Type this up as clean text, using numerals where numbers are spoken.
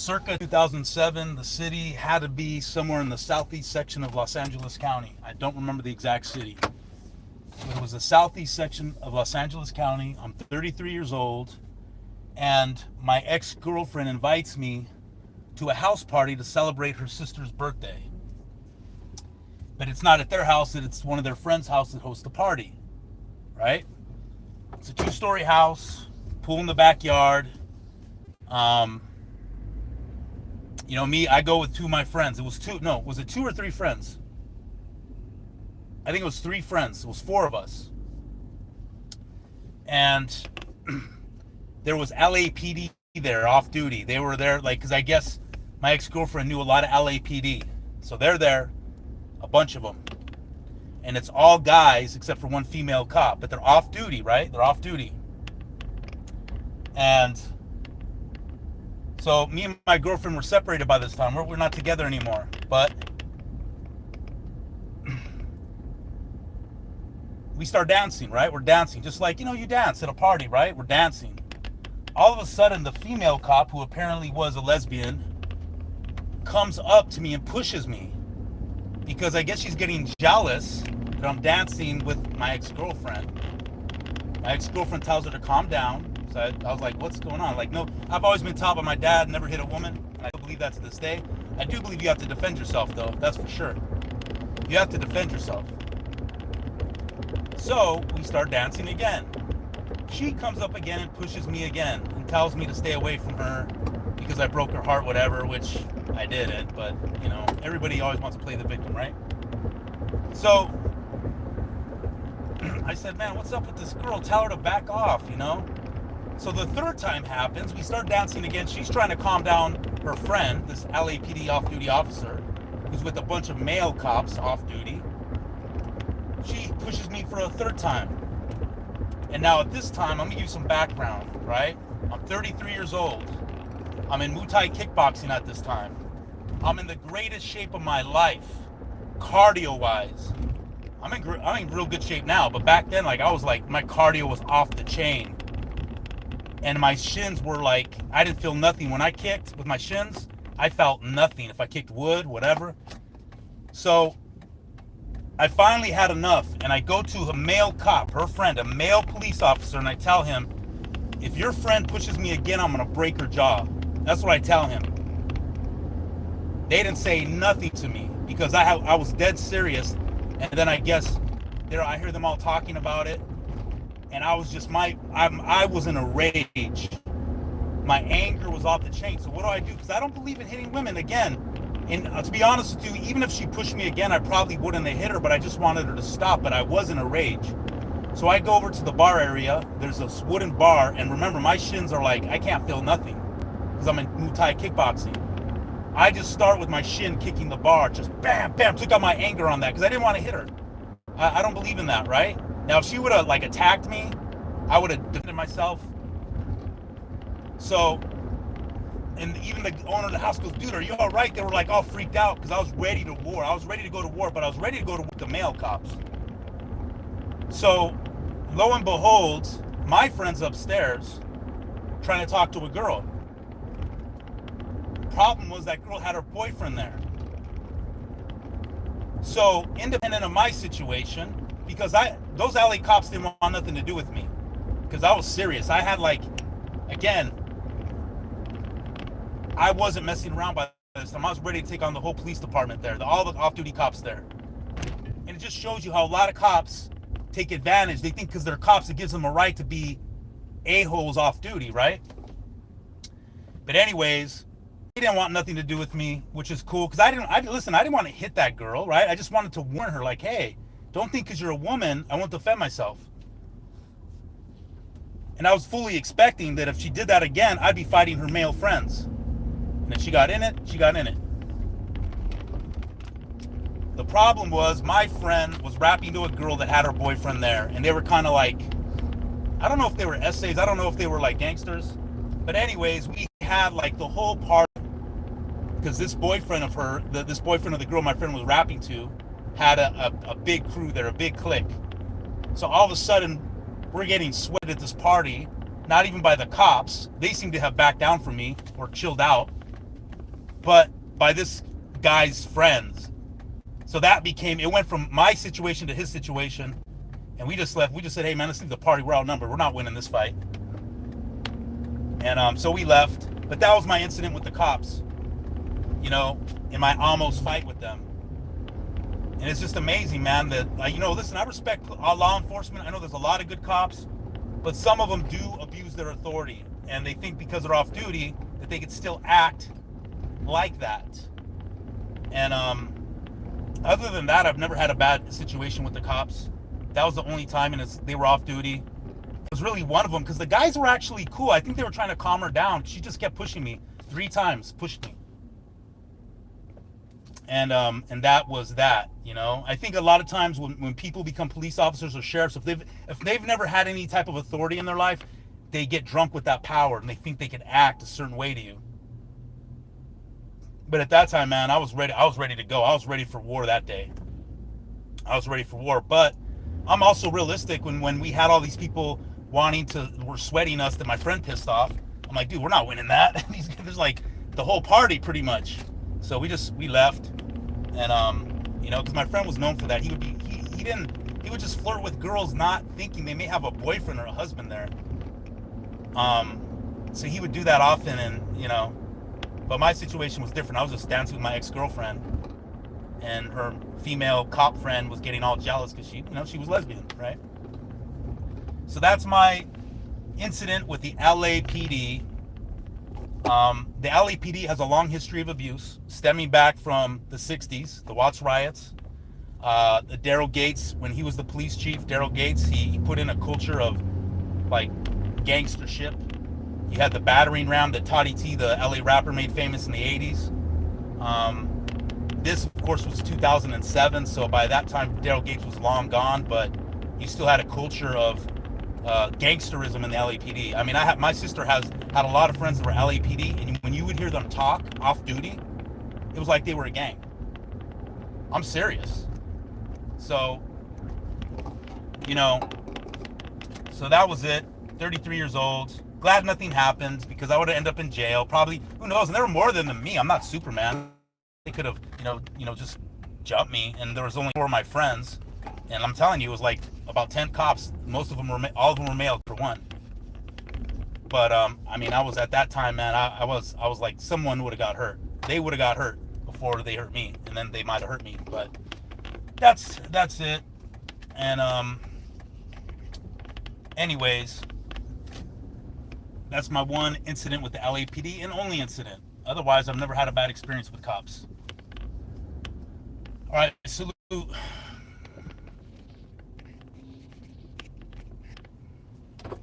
circa 2007, the city had to be somewhere in the southeast section of Los Angeles County. I don't remember the exact city. But it was the southeast section of Los Angeles County. I'm 33 years old, and my ex-girlfriend invites me to a house party to celebrate her sister's birthday. But it's not at their house, it's one of their friends' house that hosts the party, right? It's a 2-story house, pool in the backyard. Me, I go with 2 of my friends. Was it 2 or 3 friends? I think it was 3 friends. It was 4 of us. And there was LAPD there, off duty. They were there, because I guess my ex-girlfriend knew a lot of LAPD. So they're there, a bunch of them. And it's all guys except for 1 female cop. But they're off duty, right? They're off duty. And so me and my girlfriend were separated by this time. We're not together anymore. But we start dancing, right? We're dancing. Just like, you dance at a party, right? We're dancing. All of a sudden, the female cop, who apparently was a lesbian, comes up to me and pushes me. Because I guess she's getting jealous that I'm dancing with my ex-girlfriend. My ex-girlfriend tells her to calm down. So I was like, what's going on? No, I've always been taught by my dad, never hit a woman. And I believe that to this day. I do believe you have to defend yourself, though. That's for sure. You have to defend yourself. So we start dancing again. She comes up again and pushes me again and tells me to stay away from her because I broke her heart, whatever, which I didn't. But, everybody always wants to play the victim, right? So I said, man, what's up with this girl? Tell her to back off, So the 3rd time happens. We start dancing again. She's trying to calm down her friend, this LAPD off-duty officer, who's with a bunch of male cops off-duty. She pushes me for a 3rd time. And now at this time, I'm going to give you some background, right? I'm 33 years old. I'm in Muay Thai kickboxing at this time. I'm in the greatest shape of my life, cardio-wise. I'm in real good shape now, but back then, my cardio was off the chain. And my shins were I didn't feel nothing. When I kicked with my shins, I felt nothing. If I kicked wood, whatever. So I finally had enough, and I go to a male cop, her friend, a male police officer, and I tell him, if your friend pushes me again, I'm going to break her jaw. That's what I tell him. They didn't say nothing to me because I was dead serious. And then I guess I hear them all talking about it. And I was just I was in a rage. My anger was off the chain. So what do I do? Because I don't believe in hitting women again. And to be honest with you, even if she pushed me again, I probably wouldn't have hit her, but I just wanted her to stop. But I was in a rage. So I go over to the bar area. There's this wooden bar. And remember, my shins are I can't feel nothing because I'm in Muay Thai kickboxing. I just start with my shin kicking the bar. Just bam, bam. Took out my anger on that because I didn't want to hit her. I don't believe in that, right? Now, if she would have attacked me, I would have defended myself. So, and even the owner of the house goes, dude, are you all right? They were all freaked out because I was ready to war. I was ready to go to war, but I was ready to go to war with the male cops. So, lo and behold, my friend's upstairs trying to talk to a girl. The problem was that girl had her boyfriend there. So, independent of my situation, because those LA cops didn't want nothing to do with me because I was serious. I had again, I wasn't messing around by this time. I was ready to take on the whole police department there, all the off-duty cops there. And it just shows you how a lot of cops take advantage. They think because they're cops, it gives them a right to be a-holes off-duty, right? But anyways, they didn't want nothing to do with me, which is cool because I didn't want to hit that girl, right? I just wanted to warn her, hey, don't think because you're a woman, I won't defend myself. And I was fully expecting that if she did that again, I'd be fighting her male friends. And if she got in it, she got in it. The problem was my friend was rapping to a girl that had her boyfriend there. And they were kind of I don't know if they were essays. I don't know if they were gangsters. But anyways, we had the whole party. Because this boyfriend of her, this boyfriend of the girl my friend was rapping to, had a big crew there, a big clique. So all of a sudden, we're getting sweated at this party, not even by the cops. They seem to have backed down from me or chilled out. but by this guy's friends. So that became, it went from my situation to his situation, and we just left. We just said, hey man, let's leave the party. We're outnumbered. We're not winning this fight. And so we left. But that was my incident with the cops, you know, in my almost fight with them. And it's just amazing, man, that, like, you know, listen, I respect law enforcement. I know there's a lot of good cops, but some of them do abuse their authority, and they think because they're off duty that they could still act like that. And other than that, I've never had a bad situation with the cops. That was the only time, and they were off duty. It was really one of them, because the guys were actually cool. I think they were trying to calm her down. She just kept pushing me. 3 times pushed me. And that was that, you know. I think a lot of times when people become police officers or sheriffs, if they've never had any type of authority in their life, they get drunk with that power and they think they can act a certain way to you. But at that time, man, I was ready to go. I was ready for war that day. I was ready for war. But I'm also realistic. When we had all these people were sweating us that my friend pissed off, I'm like, dude, we're not winning that. There's like the whole party pretty much. So we left. And you know, because my friend was known for that. He would just flirt with girls, not thinking they may have a boyfriend or a husband there. So he would do that often, and you know, but my situation was different. I was just dancing with my ex-girlfriend, and her female cop friend was getting all jealous because she was lesbian, right? So that's my incident with the LAPD. The LAPD has a long history of abuse, stemming back from the 60s, the Watts riots. The Daryl Gates, when he was the police chief, Daryl Gates, he put in a culture of like gangstership. You had the battering ram that Toddy T, the LA rapper, made famous in the 80s. This, of course, was 2007, so by that time, Daryl Gates was long gone, but you still had a culture of gangsterism in the LAPD. I mean, my sister had a lot of friends that were LAPD, and when you would hear them talk off duty, it was like they were a gang. I'm serious. So, you know, so that was it. 33 years old. Glad nothing happened, because I would have ended up in jail. Probably, who knows? And there were more than me. I'm not Superman. They could have, just jumped me, and there was only 4 of my friends. And I'm telling you, it was like about 10 cops. All of them were male for one. But I mean, I was at that time, man. I was like, someone would have got hurt. They would have got hurt before they hurt me, and then they might have hurt me. But that's it. And anyways, that's my one incident with the LAPD, and only incident. Otherwise, I've never had a bad experience with cops. All right, salute.